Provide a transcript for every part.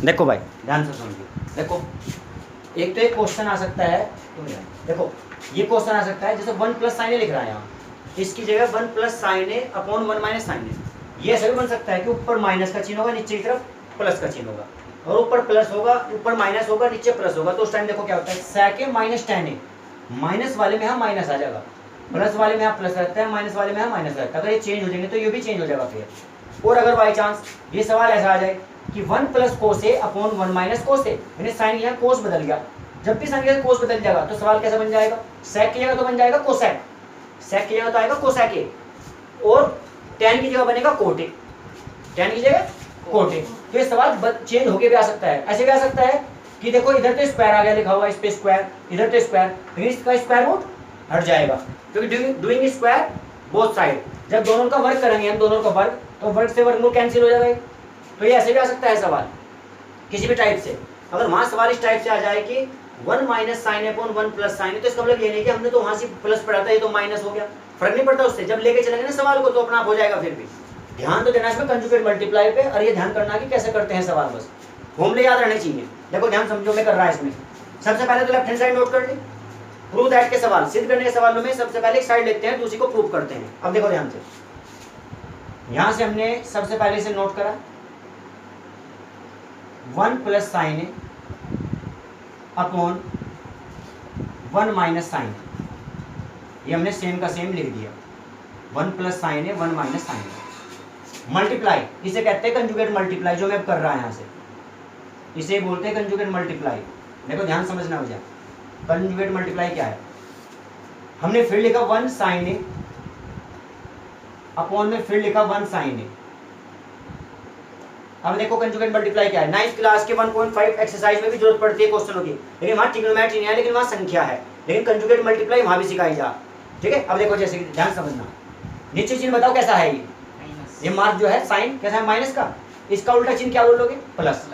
देखो भाई ध्यान से समझिए, देखो एक तो एक क्वेश्चन आ सकता है, देखो ये क्वेश्चन आ सकता है जैसे 1 प्लस साइन ए लिख रहा है यहाँ, इसकी जगह 1 प्लस साइन ए अपॉन 1 माइनस साइन ए। ये ऐसा भी बन सकता है कि ऊपर माइनस का चिन्ह होगा, नीचे की तरफ प्लस का चिन्ह होगा, और ऊपर प्लस होगा, ऊपर माइनस होगा, नीचे प्लस होगा। तो उस टाइम देखो क्या होता है, sec ए माइनस tan ए, माइनस वाले में यहाँ माइनस आ जाएगा, प्लस वाले में यहाँ प्लस रहता है, माइनस वाले में यहाँ माइनस रहता है। अगर ये चेंज हो जाएंगे तो ये भी चेंज हो जाएगा फिर। और अगर बाई चांस ये सवाल ऐसा आ जाए कि 1 प्लस कोस ए अपॉन 1 माइनस कोस ए, यानी साइन यहाँ कोस बदल गया, जब भी साइन का कोस बदल जाएगा तो सवाल कैसा बन जाएगा, sec की जगह तो बन जाएगा कोसेक, sec की जगह तो आएगा कोसेक ए, और tan की जगह बनेगा कोट ए, tan की जगह कोट ए। तो ये सवाल चेंज होके भी आ सकता है, ऐसे भी आ सकता है कि देखो इधर तो स्क्वायर आ गया लिखा हुआ, इस पे स्क्वायर, इधर तो स्क्वायर, लेकिन इसका स्क्वायर रूट हट जाएगा, क्योंकि डूइंग स्क्वायर बोथ साइड, जब दोनों का वर्ग करेंगे हम दोनों का वर्ग, तो वर्ग से वर्गमूल कैंसिल हो जाएगा। तो ये ऐसे भी आ सकता है सवाल किसी भी टाइप से। अगर वहां सवाल इस टाइप से आ जाए कि 1 minus sine upon 1 plus sign, तो इसका मतलब ये नहीं कि हमने तो वहां से प्लस पढ़ा था, ये तो माइनस हो गया, फर्क नहीं पड़ता उससे, जब लेके चलेंगे ना सवाल को तो अपना आप हो जाएगा। फिर भी ध्यान तो देना इसमें कंजुगेट मल्टीप्लाई पे, और ये ध्यान करना कि कैसे करते हैं सवाल, बस फॉर्मूले याद रहने चाहिए। देखो ध्यान समझो मैं कर रहा है इसमें, सबसे पहले तो लेफ्ट हैंड साइड नोट कर ली, प्रूव दैट के सवाल सिद्ध करने के सवालों में सबसे पहले एक साइड लेते हैं, दूसरी को प्रूव करते हैं। अब देखो ध्यान से, यहां से हमने सबसे पहले से नोट करा 1 प्लस साइन ए अपॉन 1 माइनस साइन, ये हमने सेम का सेम लिख दिया, 1 प्लस साइन ए 1 माइनस साइन ए। मल्टीप्लाई इसे कहते हैं कंजुगेट मल्टीप्लाई, जो मैं अब कर रहा है यहाँ से इसे बोलते हैं कंजुगेट मल्टीप्लाई। देखो ध्यान समझना हो जाए, कंजुगेट मल्टीप्लाई क्या है, हमने फिर लिखा 1 साइन ए अपॉन में फिर लिखा 1 साइन ए। अब देखो कंजुगेट मल्टीप्लाई क्या है, 9th क्लास के 1.5 एक्सरसाइज में भी जरूरत पड़ती है क्वेश्चनों की, लेकिन वहां ट्रिग्नोमेट्री नहीं है, लेकिन वहां संख्या है, लेकिन कंजुगेट मल्टीप्लाई वहां भी सिखाई जा। ठीक है, अब देखो जैसे कि ध्यान समझना, नीचे चिन्ह बताओ कैसा है, ये मार्क जो है साइन कैसा है माइनस का, इसका उल्टा चिन्ह क्या बोलोगे प्लस,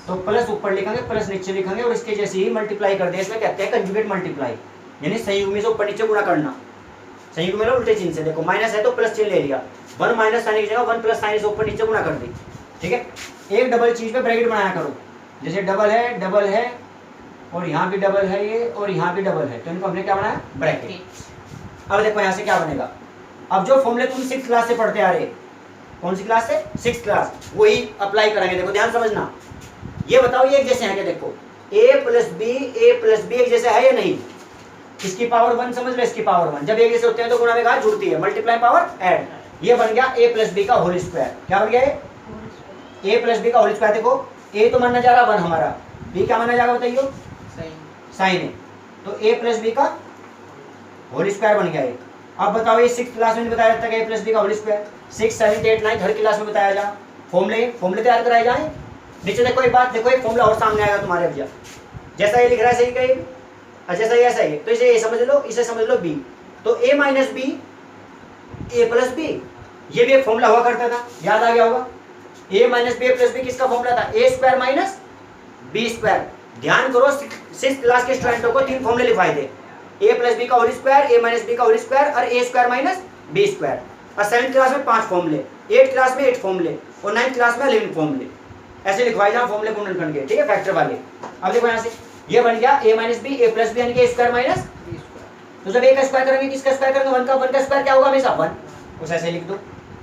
तो प्लस ऊपर लिखेंगे प्लस नीचे लिखेंगे, और इसके जैसे ही मल्टीप्लाई कर दिया, इसमें कहते हैं कंजुगेट मल्टीप्लाई, यानी संयुग्मी से ऊपर नीचे गुणा करना, संयुग्मी में उल्टे चिन्ह से। देखो माइनस है तो प्लस चिन्ह ले लिया, 1 माइनस साइन की जगह 1 प्लस साइन से ऊपर नीचे गुणा कर दी। ठीक है, एक डबल चीज पे ब्रैकेट बनाया करो, जैसे डबल है और यहाँ भी डबल है ये, और यहाँ भी डबल है, तो इनको हमने क्या बनाया ब्रैकेट। अब देखो यहाँ से क्या बनेगा, अब जो फॉर्मूले तुम 6th क्लास से पढ़ते आ रहे, कौन सी क्लास से 6th क्लास, वही अप्लाई करेंगे। देखो ध्यान समझना, ये बताओ ये एक जैसे हैं क्या, देखो a प्लस बी एक जैसा है या नहीं, इसकी पावर 1 समझ लो, इसकी पावर 1, जब एक जैसे होते हैं तो गुणा में कहा जुड़ती है, मल्टीप्लाई पावर ऐड, ये बन गया a प्लस बी का होल स्क्वायर। क्या बन गया ये a प्लस बी का होल स्क्वायर। देखो a तो मानना जा रहा 1 हमारा, b क्या माना जाएगा बताइए साइन है, तो a प्लस बी का होल स्क्वायर बन गया ये। अब बताओ ये 6th क्लास में बताया जाता है a प्लस बी का होल स्क्वायर, 6, 7, 8, 9 हर क्लास में बताया जा, फॉर्मूले तैयार कराए जाए। नीचे देखो एक बात, देखो एक फॉर्मूला और सामने आएगा तुम्हारे भैया, जैसा ये लिख रहा है सही कहीं, जैसा ये ऐसा ही, तो इसे ए समझ लो, इसे समझ लो बी, तो a minus B A plus B, ये भी एक फॉर्मूला हुआ करता था, याद आ गया होगा, a minus B plus B किसका फॉर्मूला था, A square minus B square. ध्यान करो 6th क्लास के स्टूडेंटों को 3 फॉर्मूले लिखवाए थे, a प्लस बी का whole square, a minus B का होल स्क्वायर और a square minus B square. और 7th क्लास में 5 फॉर्मूले, 8th क्लास में 8 फॉर्मूले, और 9th क्लास में 11 फॉर्मूले, ऐसे लिखवाए जहाँ फॉर्मूले पूर्ण करके। ठीक है, फैक्टर वाले। अब देखो यहाँ से ये बन गया a minus B A plus B यानी कि a square minus B square. तो जब a का स्क्वायर करेंगे किसका स्क्वायर करेंगे, 1 का स्क्वायर क्या होगा हमेशा 1, उसे ऐसे लिख दो,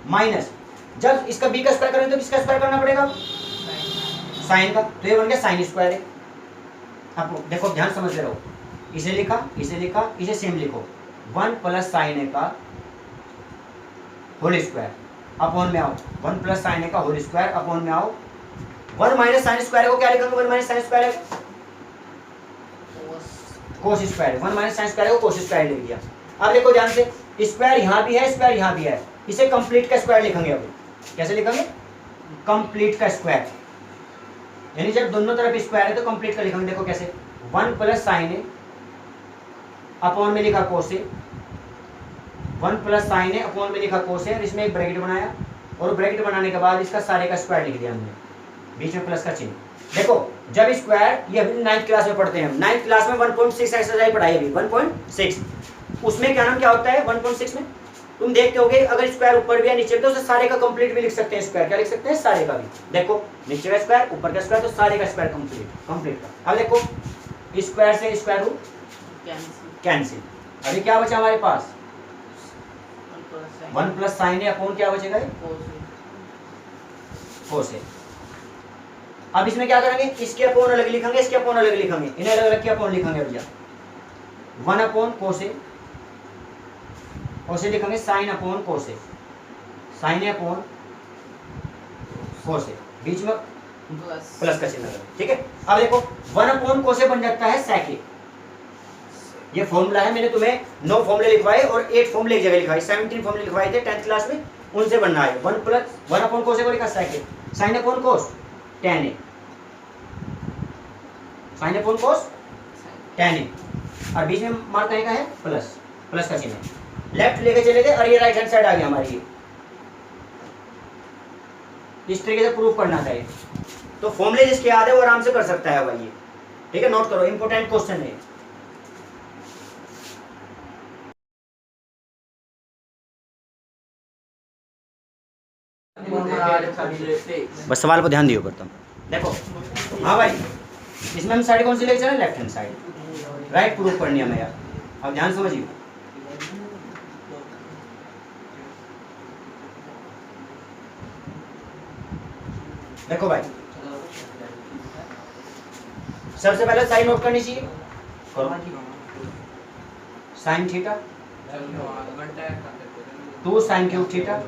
माइनस जब इसका b का स्क्वायर करेंगे तो किसका स्क्वायर करना पड़ेगा साइन का, तो ये बन गया साइन स्क्वायर है। अब देखो ध्यान समझ रहे हो, इसे लिखा इसे सेम लिखो, 1 प्लस साइन ए का होल स्क्वायर अपॉन में आओ, 1 प्लस साइन ए का होल स्क्वायर अपॉन में आओ, 1 माइनस साइन स्क्वायर को क्या लिखेंगे, 1 माइनस साइन स्क्वायर है cos square, 1 minus sine square को कोस स्क्वायर लिख दिया। अब देखो ध्यान से, स्क्वायर यहाँ भी है स्क्वायर यहाँ भी है, इसे कंप्लीट का स्क्वायर लिखेंगे। अब कैसे लिखेंगे, कंप्लीट का स्क्वायर, यानी जब दोनों तरफ स्क्वायर है तो कंप्लीट का लिखेंगे। देखो कैसे, 1 प्लस साइन ए अपॉन में लिखा कोस ए, 1 प्लस साइन ए अपॉन में लिखा कोस ए, और इसमें एक ब्रैकेट बनाया, और ब्रैकेट बनाने के बाद इसका सारे का स्क्वायर लिख दिया हमने, बीच में प्लस का चिन्ह। देखो जब स्क्वायर, ये अभी 9th क्लास में पढ़ते हैं, 9th क्लास में 1.6 एक्सरसाइज पढ़ाई अभी 1.6, उसमें क्या नाम क्या होता है 1.6 में, तुम देखते होगे अगर स्क्वायर ऊपर भी है नीचे भी तो उसे सारे का कंप्लीट भी लिख सकते हैं स्क्वायर, क्या लिख सकते हैं सारे का भी। देखो नीचे का स्क्वायर ऊपर का स्क्वायर तो सारे का स्क्वायर कंप्लीट का। अब देखो स्क्वायर से स्क्वायर रूट कैंसिल। अभी क्या बचा हमारे पास 1 प्लस साइन है अपॉन क्या बचेगा कोस है। अब इसमें क्या करेंगे, इसके अपॉन अलग लिखेंगे, इसके अपॉन अलग लिखेंगे, इन्हें अलग अलग के अपॉन लिखेंगे भैया। 1 अपॉन कोसे, कोसे लिखेंगे साइन अपॉन कोसे, साइन अपॉन कोसे, बीच में प्लस का चिन्ह लगा, ठीक है। अब देखो 1 अपॉन कोसे बन जाता है सेक। ये फॉर्मूला है, मैंने तुम्हें 9 फॉर्मूले लिखवाए और 8 फॉर्मूले एक जगह लिखवाए, 17 फॉर्मूले लिखवाए थे 10th क्लास में, उनसे बनना है। 1 अपॉन कोसे को लिखा सेक, साइन अपॉन कोस tan ए, साइन अपॉन कोस tan ए, और बीच में मार्क कहीं का है प्लस, प्लस का चिन्ह। लेफ्ट लेके चले गए और ये राइट हैंड साइड आ गया हमारी। इस तरीके से प्रूफ करना चाहिए। तो फॉर्मूले जिसके याद है वो आराम से कर सकता है भाई, ये ठीक है, नोट करो, इंपॉर्टेंट क्वेश्चन है। बस सवाल को ध्यान दियो करता हूँ। देखो हाँ भाई, इसमें हम साइड कौन सी लेके चले, left hand side, right proof करनी है हमें यार। अब ध्यान समझिए, देखो भाई सबसे पहले साइन नोट करनी चाहिए, sine theta 2 sine cube theta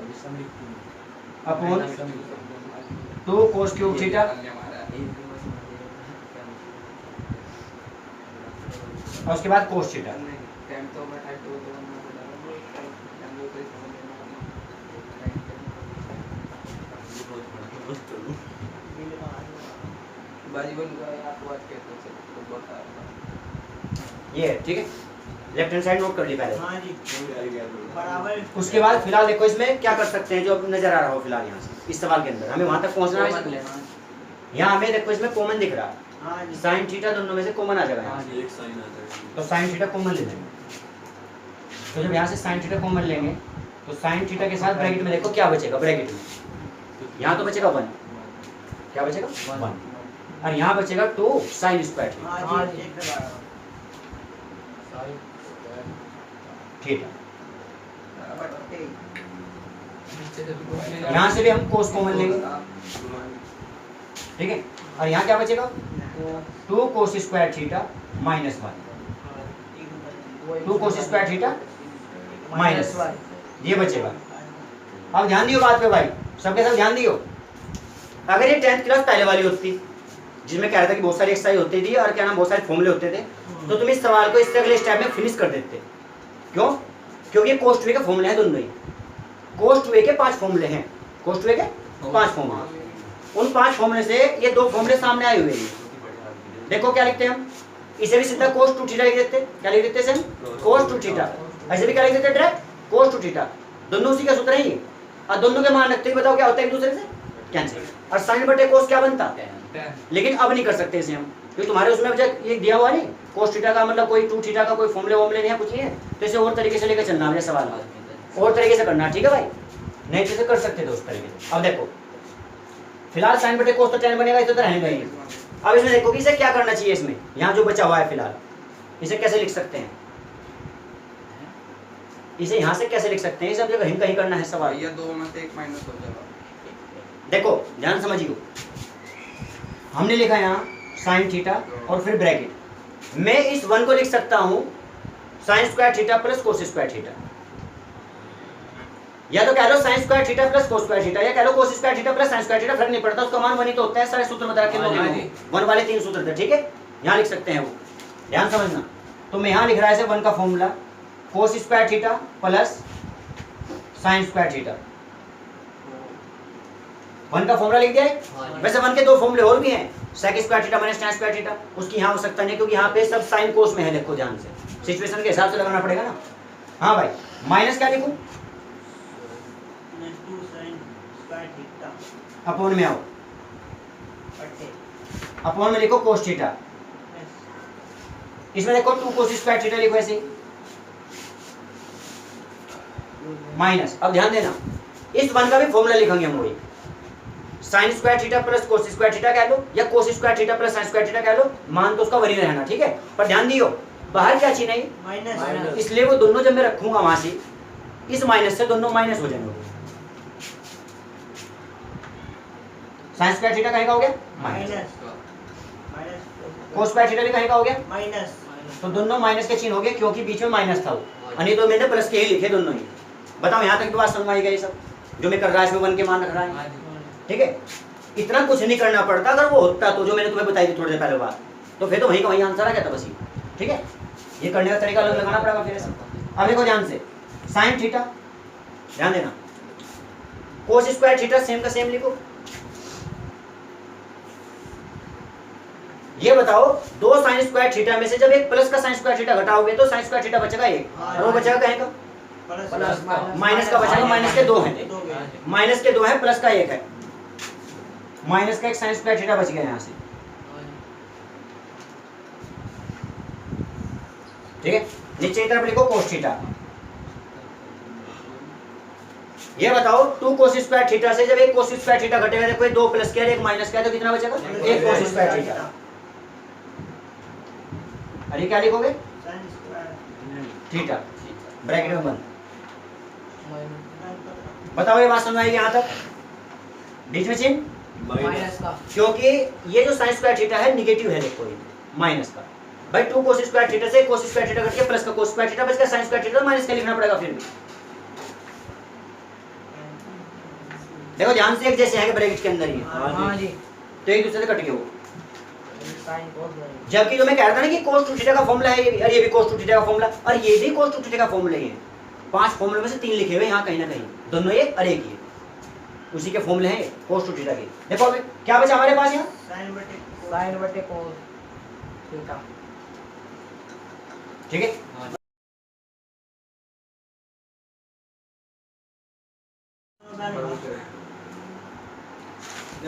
upon 2 cos cube theta और उसके बाद कोस थीटा। ये ठीक है, लेफ्ट हैंड साइड नोट कर ली पहले। हाँ जी बराबर। उसके बाद फिलहाल देखो इसमें क्या कर सकते हैं, जो अब नजर आ रहा हो फिलहाल यहाँ से इस सवाल के अंदर हमें वहां तक पहुंचना है। यहाँ हमें देखो इसमें कॉमन दिख रहा है, साइन थीटा दोनों में से कॉमन आ जाएगा, तो साइन थीटा कॉमन ले लेंगे। तो जब यहाँ से साइन थीटा कॉमन लेंगे तो साइन थीटा के साथ ब्रैकेट में देखो क्या बचेगा, ब्रैकेट में यहाँ तो बचेगा 1, क्या बचेगा 1, और यहाँ बचेगा 2 साइन स्क्वायर थीटा। यहाँ से भी हम कोस कॉमन लेंगे, ठीक है, और यहाँ क्या बचेगा 2 कोस स्क्वायर थीटा माइनस 1, 2 कोस स्क्वायर थीटा माइनस ये बचेगा। अब ध्यान दियो बात पे भाई, सबके सब ध्यान दियो। अगर ये 10th क्लास पहले वाली होती जिसमें कह रहा था कि बहुत सारी एक्सरसाइज होती थी और क्या नाम बहुत सारे फॉर्मूले होते थे, तो तुम इस सवाल को इससे अगले स्टेप में फिनिश कर देते। क्यों? क्योंकि कोस्ट वे के फॉर्मूले हैं दोनों ही, कोस्ट वे के 5 फॉर्मूले हैं, कोस्ट वे के 5 फॉर्मूले, उन 5 फॉर्मूले से ये 2 फॉर्मूले सामने आए हुए हैं। देखो क्या लिखते हैं हम, इसे भी सीधा कोस टू थीटा लिख देते, क्या लिख देते हैं कोस टू थीटा, ऐसे भी क्या लिख देते डायरेक्ट कोस टू थीटा, दोनों उसी का सूत्र है ये, और दोनों के मान रखते ही बताओ क्या होता है एक दूसरे से कैंसिल, और साइन बटे कोस क्या बनता है। लेकिन अब नहीं कर सकते इसे हम, क्योंकि तुम्हारे उसमें ये दिया हुआ नहीं कोस थीटा का मतलब कोई 2 थीटा का कोई फॉर्मूले वॉर्मूले नहीं है, कुछ नहीं है, तो इसे और तरीके से लेकर चलना है सवाल, और तरीके से करना, ठीक है भाई, नहीं तो कर सकते थे उस तरीके से। अब देखो फिलहाल साइन बटे कोस तो tan बनेगा, इस तरह नहीं। अब इसमें देखो कि इसे क्या करना चाहिए, इसमें यहाँ जो बचा हुआ है फिलहाल इसे कैसे लिख सकते हैं, इसे यहाँ से कैसे लिख सकते हैं, सब जगह कहीं कहीं करना है सवाल, ये 2 में से 1 माइनस हो जाएगा। देखो ध्यान समझिए, हमने लिखा यहाँ साइन थीटा और फिर ब्रैकेट, मैं इस 1 को लिख सकता हूँ sine square theta plus cos square theta, या तो कह लो sine square theta plus cos square theta, या कह लो cos square theta plus sine square theta, फर्क नहीं पड़ता, उसका मान 1 ही तो होता है, सारे सूत्र बता के 1 वाले 3 सूत्र थे, ठीक है, यहाँ लिख सकते हैं वो, ध्यान समझना। तो मैं यहाँ लिख रहा है 1 का फॉर्मूला कोस square theta plus sine square theta, 1 का फॉर्मूला लिख दिया है। वैसे 1 के 2 फॉर्मूले और भी हैं, sec square theta minus tan square theta, उसकी यहाँ आवश्यकता नहीं क्योंकि यहाँ पे सब साइन कोस में है, देखो ध्यान से, सिचुएशन के हिसाब से लगाना पड़ेगा ना। हाँ भाई माइनस क्या लिखूं, अपॉन में आओ, अपॉन में लिखो कोस थीटा, इसमें देखो 2 कोस स्क्वायर थीटा लिखो ऐसे, माइनस। अब ध्यान देना, इस वन का भी फॉर्मूला लिखेंगे हम वही, sign square theta plus cos square theta कह लो या कोस square theta plus sine square theta कह लो, मान तो उसका वही रहना, ठीक है। पर ध्यान दियो बाहर क्या चीज नहीं माइनस, इसलिए वो दोनों जब मैं रखूंगा वहां से इस माइनस से दोनों माइनस हो जाएंगे। साइन स्क्वायर थीटा कहीं का हो गया माइनस, कोस स्क्वायर थीटा भी कहीं का हो गया माइनस, तो दोनों माइनस के चिन्ह हो गए क्योंकि बीच में माइनस था वो, नहीं तो मैंने प्लस के ही लिखे दोनों ही। बताओ यहाँ तक तो बात समझ में आई गई सब जो मैं कर रहा है इसमें वन के मान रख रहा है, ठीक है। इतना कुछ नहीं करना पड़ता, अगर वो होता तो जो मैंने तुम्हें बताई थी थोड़ी देर पहले बात, तो फिर तो वहीं का वहीं आंसर आ जाता बस ये, ठीक है। ये करने का तरीका अलग लगाना पड़ेगा फिर। अब देखो ध्यान से, साइन थीटा ध्यान देना, कोस स्क्वायर थीटा सेम का सेम लिखो। ये बताओ दो साइन स्क्वायर थीटा में से जब एक प्लस का साइन स्क्वायर थीटा घटाओगे तो साइन स्क्वायर थीटा बचेगा एक और वो बचेगा कहीं का माइनस का बचेगा, माइनस के दो हैं, माइनस के दो हैं प्लस का एक है, माइनस का एक साइन स्क्वायर थीटा बच गया यहाँ से, ठीक है। नीचे की तरफ लिखो कोस थीटा। ये बताओ टू कोस स्क्वायर थीटा से जब एक कोस स्क्वायर थीटा घटेगा, देखो दो प्लस किया एक माइनस किया तो कितना बचेगा एक कोस स्क्वायर थीटा। अरे क्या लिखोगे थीटा ब्रैकेट में बंद। बताओ ये बात समझ आएगी यहाँ तक, बीच में चिन्ह माइनस का, क्योंकि ये जो साइन स्क्वायर थीटा है निगेटिव है, देखो ये माइनस का। भाई टू कोस स्क्वायर थीटा से कोस स्क्वायर थीटा घट के प्लस का कोस स्क्वायर थीटा बच गया, साइन स्क्वायर थीटा माइनस का लिखना पड़ेगा फिर भी। देखो ध्यान से एक जैसे है कि ब्रैकेट के अंदर ही हाँ जी, तो एक दूसरे से कट गए वो। साइन कोस बनेगा। जबकि जो मैं कह रहा था ना कि cos 2 थीटा का फॉर्मूला है ये भी, और ये भी cos 2 थीटा का फॉर्मूला, और ये भी cos 2 थीटा का फॉर्मूला ही है। 5 फॉर्मूले में से 3 लिखे हुए यहाँ कहीं ना कहीं, दोनों ये और एक ये उसी के फॉर्मूले हैं cos 2 थीटा के। देखो अभी क्या बचा हमारे पास यहाँ साइन बटे कोस थीटा, ठीक है।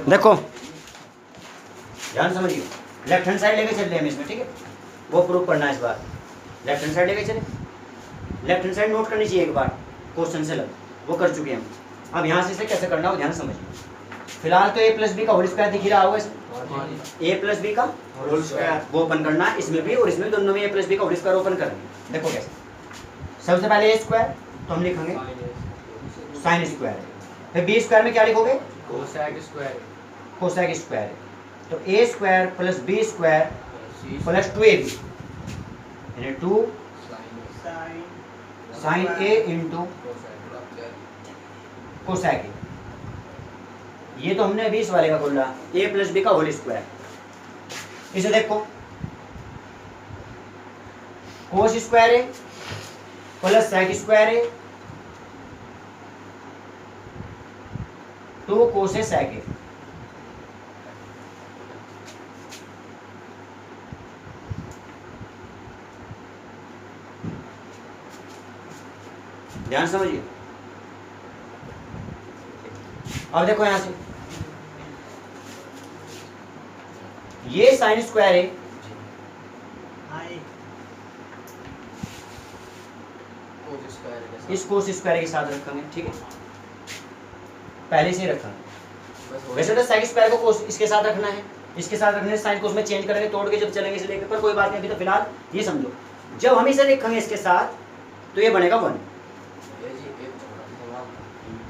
देखो ध्यान समझिए, लेफ्ट हैंड साइड लेके चल रहे हैं हम इसमें, ठीक है। वो प्रूव करना है इस बार, लेफ्ट हैंड साइड लेके चले। लेफ्ट हैंड साइड नोट करनी चाहिए एक बार क्वेश्चन से लग, वो कर चुके हैं हम। अब यहाँ से इसे कैसे करना हो ध्यान समझिए। फिलहाल तो a प्लस बी का होल स्क्वायर दिख ही रहा होगा इसमें, a प्लस बी का होल स्क्वायर वो ओपन करना है इसमें भी और इसमें, दोनों में a प्लस बी का होल स्क्वायर ओपन करेंगे। देखो कैसे, सबसे पहले a स्क्वायर तो हम लिखेंगे साइन स्क्वायर, फिर b स्क्वायर में क्या लिखोगे कोसेक स्क्वायर, कोसेक स्क्वायर, तो a square plus b square plus 2ab यानी 2 sine a into cosec a। ये तो हमने अभी इस वाले का खोला a प्लस बी का होल स्क्वायर। इसे देखो कोस स्क्वायर है प्लस सेक स्क्वायर है 2 कोस सेक है, ध्यान समझिए। अब देखो यहां से ये साइन स्क्वायर है इस कोस स्क्वायर के साथ रखेंगे, ठीक है, पहले से ही रखेंगे। वैसे तो साइन स्क्वायर को कोस इसके साथ रखना है, इसके साथ रखने से साइन कोस में चेंज करेंगे तोड़ के जब चलेंगे इसे लेकर, पर कोई बात नहीं। अभी तो फिलहाल ये समझो, जब हम इसे लिखेंगे इसके साथ तो ये बनेगा 1।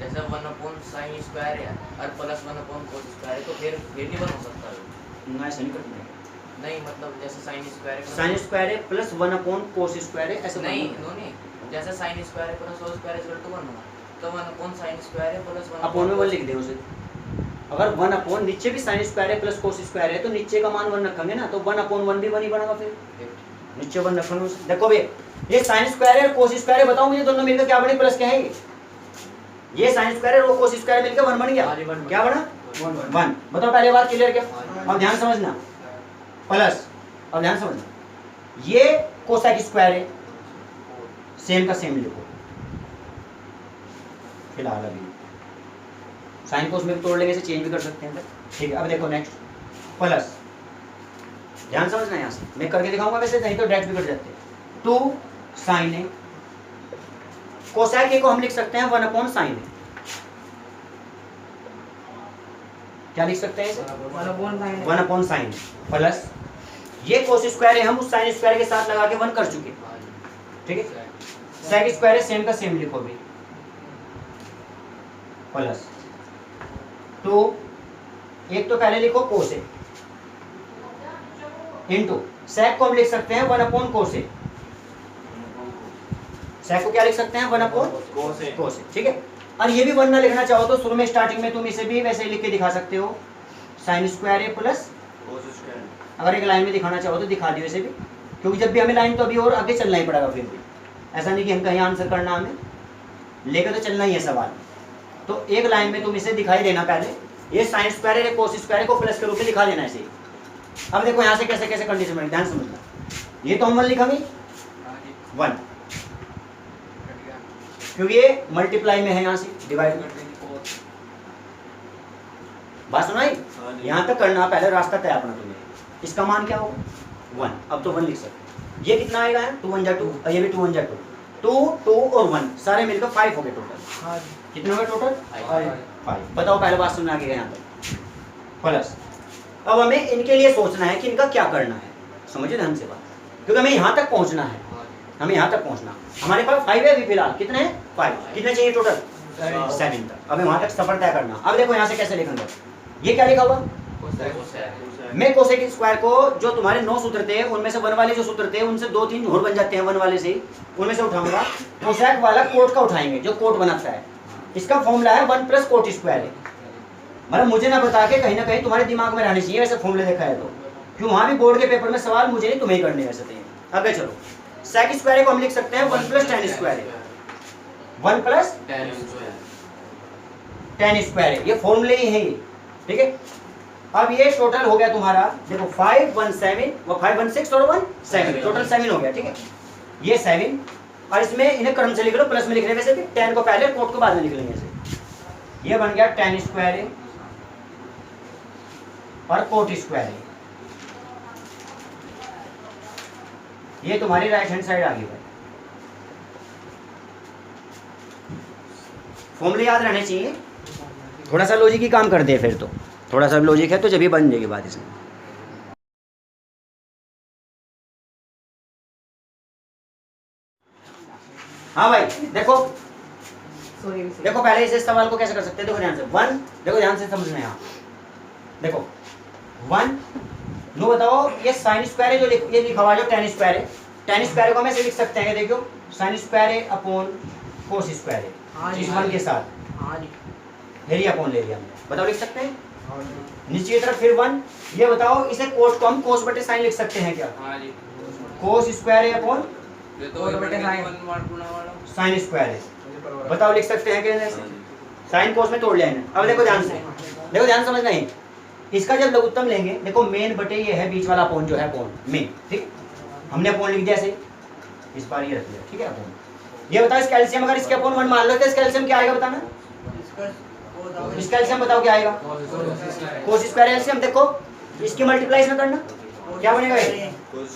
जैसे 1 साइन स्क्वायर है और प्लस 1 कोस स्क्वायर है तो फिर भी 1 हो सकता है ना, ऐसा नहीं करना है। नहीं मतलब जैसे साइन स्क्वायर है, साइन स्क्वायर है प्लस 1 कोस स्क्वायर है, ऐसा नहीं बनना है। नहीं जैसे साइन स्क्वायर है plus cos square equal to 1 होगा, तो 1 साइन स्क्वायर है प्लस 1 अपोन में 1 लिख दें उसे। अगर 1 नीचे भी साइन स्क्वायर है प्लस कोस स्क्वायर है तो नीचे का मान 1 रखेंगे ना, तो 1/1 भी 1 ही बनेगा, फिर नीचे 1 रखेंगे उसे। देखो भैया ये साइन स्क्वायर है और कोस स्क्वायर है, बताओ मुझे दोनों मिलकर क्या बने, प्लस क्या है ये साइन स्क्वायर है और वो कोस स्क्वायर मिलकर 1 बन गया, क्या बना 1। बताओ पहले बात क्लियर क्या। अब ध्यान समझना, प्लस अब ध्यान समझना ये कोसेक स्क्वायर है, सेम का सेम लिखो फिलहाल। अभी साइन कोस में तोड़ लेंगे से चेंज भी कर सकते हैं, ठीक है। अब देखो नेक्स्ट प्लस, ध्यान समझना यहाँ से मैं करके दिखाऊंगा, वैसे नहीं तो डायरेक्ट भी कर जाते हैं। 2 साइन ए कोसेक ए को हम लिख सकते हैं 1 अपॉन साइन ए। क्या लिख सकते हैं इसे? 1 अपॉन साइन प्लस ये कोस स्क्वायर है, हम उस साइन स्क्वायर के साथ लगा के 1 कर चुके, ठीक है। सेक स्क्वायर है, सेम का सेम लिखो भी, प्लस 2, एक तो पहले लिखो कोस ए इंटू सेक को हम लिख सकते हैं 1 अपॉन कोस ए। सेक को क्या लिख सकते हैं? 1 अपॉन कोस ए, ठीक है। और ये भी 1 ना लिखना चाहो तो शुरू में स्टार्टिंग में तुम इसे भी वैसे ही लिख के दिखा सकते हो, साइन स्क्वायर ए प्लस कोस स्क्वायर। अगर एक लाइन में दिखाना चाहो तो दिखा दियो इसे भी, क्योंकि जब भी हमें लाइन तो अभी और आगे चलना ही पड़ेगा, फिर भी ऐसा नहीं कि हम कहीं आंसर करना, हमें लेकर तो चलना ही है सवाल। तो एक लाइन में तुम इसे दिखाई देना, पहले ये साइन स्क्वायर है कोस स्क्वायर को प्लस के रूप में दिखा देना ऐसे ही। अब देखो यहाँ से कैसे कैसे कंडीशन बनेगी, ध्यान समझना। ये तो हम 1 लिखेंगे 1, क्योंकि ये मल्टीप्लाई में है, यहाँ से डिवाइड। बात सुनाई? यहाँ तक करना, पहले रास्ता तय अपना तुम्हें। इसका मान क्या होगा? 1। अब तो 1 लिख सकते। ये कितना आएगा? 2 1 जा 2, और ये भी 2 1 जा 2, 2 और 1 सारे मिलकर 5 हो गए टोटल। कितने हो गए टोटल? 5। बताओ पहले बात सुनना, आगे यहाँ तक प्लस। अब हमें इनके लिए सोचना है कि इनका क्या करना है, समझिए ध्यान से बात, क्योंकि हमें यहाँ तक पहुँचना है, हमें यहाँ तक पहुँचना। हमारे पास 5 है अभी फिलहाल, कितने हैं? 5। कितने चाहिए टोटल? 7 तक। अब वहाँ तक सफर तय करना। अब देखो यहाँ से कैसे लिखेंगे, ये क्या लिखा हुआ? मैं कोसेक स्क्वायर को, जो तुम्हारे 9 सूत्र थे उनमें से 1 वाले जो सूत्र थे उनसे 2-3 और बन जाते हैं 1 वाले से ही, उनमें से उठाऊंगा। कोसेक वाला कोट का उठाएंगे, जो कोट बनाता है। इसका फॉर्मूला है 1 प्लस कोट स्क्वायर है। मतलब मुझे ना बता के कहीं ना कहीं तुम्हारे दिमाग में रहनी चाहिए वैसे फॉर्मूले देखा है तो, क्यों वहाँ भी बोर्ड के पेपर में सवाल मुझे नहीं तुम्हें ही करने वैसे थे। आगे चलो, सेक स्क्वायर को हम लिख सकते हैं 1 प्लस टेन स्क्वायर है, 1 प्लस टेन स्क्वायर है, ये फॉर्मूले ही है ये, ठीक है। अब ये टोटल हो गया तुम्हारा, देखो 5 1 7 और 5 1 6 और 1 7, टोटल 7 हो गया, ठीक है। ये 7, और इसमें इन्हें क्रम से लिख लो, प्लस में लिख रहे हैं वैसे भी, 10 को पहले कोट को बाद में लिख लेंगे ऐसे। ये बन गया टेन स्क्वायर है और कोट स्क्वायर है। ये तुम्हारी राइट हैंड साइड आ गई भाई। फॉर्मूले याद रहने चाहिए, थोड़ा सा लॉजिक ही काम कर दे, फिर तो थोड़ा सा लॉजिक है तो जब ही बन जाएगी बात इसमें। हाँ भाई देखो, देखो पहले इस सवाल को कैसे कर सकते हैं, देखो ध्यान से 1, देखो ध्यान से समझना यहाँ, देखो 1 नो बताओ, ये साइन स्क्वायर है जो ये लिखा हुआ जो टेन स्क्वायर है, टेन स्क्वायर को हम ऐसे लिख सकते हैं, देखो साइन स्क्वायर है अपॉन कोस स्क्वायर है, इस 1 के साथ फिर ये अपॉन ले लिया हमने, बताओ लिख सकते हैं नीचे की तरफ फिर 1। ये बताओ इसे कोस को हम कोस बटे साइन लिख सकते हैं क्या? कोस स्क्वायर है अपॉन साइन स्क्वायर है, बताओ लिख सकते हैं क्या? साइन कोस में तोड़ लिया है। अब देखो ध्यान से, देखो ध्यान समझना ही, इसका जब लघुत्तम लेंगे, देखो मेन बटे ये है बीच वाला अपॉन जो है अपॉन मेन, ठीक, हमने अपॉन लिख दिया ऐसे, इस बार ये रख लिया, ठीक है अपॉन। ये बताओ इस कैल्शियम अगर इसके अपॉन 1 मान लो तो इस कैल्शियम क्या आएगा बताना, इस कैल्शियम बताओ क्या आएगा? कोस स्क्वायर एलसीएम, देखो इसकी मल्टीप्लाई इसमें करना, क्या बनेगा ये? कोस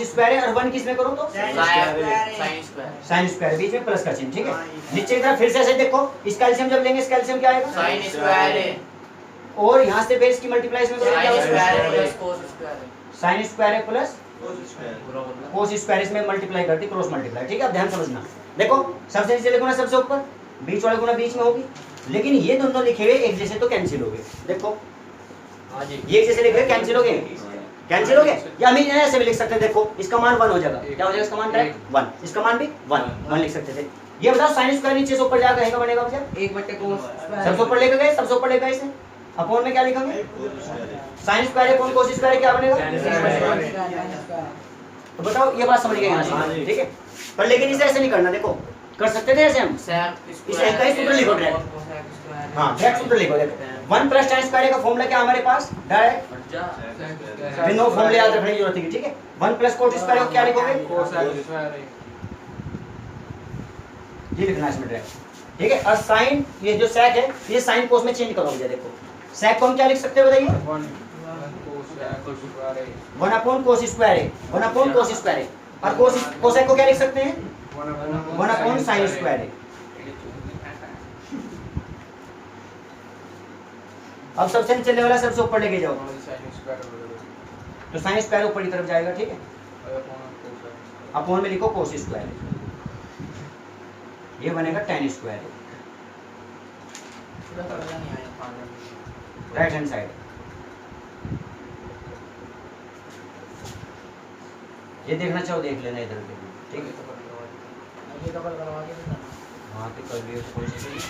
स्क्वायर है और 1 किस में करो तो साइन स्क्वायर, बीच में प्लस का चिन्ह, ठीक है। नीचे की तरफ फिर से ऐसे देखो, इस कैल्शियम जब लेंगे इस कैल्शियम क्या आएगा? साइन स्क्वायर है, और यहाँ से बेस की मल्टीप्लाई इसमें करो क्या होगा? साइन स्क्वायर है प्लस कोस स्क्वायर, इसमें मल्टीप्लाई करती क्रॉस मल्टीप्लाई, ठीक है। अब ध्यान समझना, देखो सबसे नीचे लिखो ना सबसे ऊपर, बीच वाले गुना बीच में होगी, लेकिन ये दोनों लिखे हुए एक जैसे तो कैंसिल हो गए, देखो ये एक जैसे लिखे हुए कैंसिल हो गए, कैंसिल हो गए। या हम ऐसे भी लिख सकते हैं, देखो इसका मान 1 हो जाएगा, क्या हो जाएगा इसका मान? डायरेक्ट 1, इसका मान भी 1 लिख सकते थे। ये बताओ साइन स्क्वायर नीचे से ऊपर जाकर कहीं का बनेगा भैया? 1 बटे कोस सबसे ऊपर लेकर गए, सबसे ऊपर लेकर गए इसे अपॉन में क्या लिखेंगे? Sine square upon cos square क्या बनेगा? तो बताओ ये बात समझ गए यहाँ से, ठीक है। पर लेकिन इसे ऐसे नहीं करना, देखो कर सकते थे ऐसे हम, इसे कई सूत्र लिखो डायरेक्ट, हाँ डायरेक्ट सूत्र लिखो, देखो 1 प्लस टेन स्क्वायर का फॉर्मूला क्या हमारे पास? डायरेक्ट, फिर नो फॉर्मूले याद रखने की जरूरत है, ठीक है। 1 प्लस कोट स्क्वायर को क्या लिखोगे? ये लिखना है इसमें डायरेक्ट, ठीक है। और साइन, ये जो सेक है ये साइन कोस में चेंज करोगे, देखो सेक को हम क्या लिख सकते हैं बताइए? 1 अपॉन कोस स्क्वायर है, 1 अपॉन कोस स्क्वायर है, और कोसेक को क्या लिख सकते हैं? वन अपॉन साइन स्क्वायर है। अब सबसे नीचे चलने वाला सबसे ऊपर लेके जाओ, तो साइन स्क्वायर ऊपर की तरफ जाएगा, ठीक है। अपॉन में लिखो कोस स्क्वायर, ये बनेगा ten square, right hand side. ये देखना चाहो देख लेना इधर के, ठीक है। ये डबल करवा के देना। हाँ तो कर लियो, तो कोशिश करिए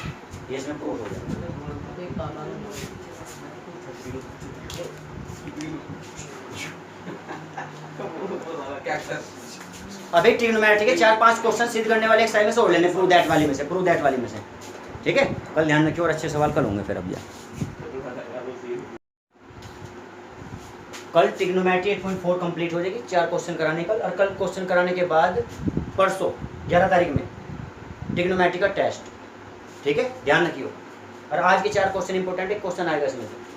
ये इसमें प्रूफ हो जाए। देख ताला अभी ट्रिग्नोमेट्री के 4-5 क्वेश्चन सिद्ध करने वाले एक्सरसाइज में से और लेने, प्रूव दैट वाली में से, प्रूव दैट वाली में से, ठीक है। कल ध्यान रखिए और अच्छे सवाल कल होंगे फिर। अब कल ट्रिग्नोमेट्री 8.4 कंप्लीट हो जाएगी, 4 क्वेश्चन कराने कल, और कल क्वेश्चन कराने के बाद परसों 11 तारीख में ट्रिग्नोमेट्री का टेस्ट, ठीक है, ध्यान रखिए। और आज के 4 क्वेश्चन इंपॉर्टेंट है, क्वेश्चन आएगा इसमें से।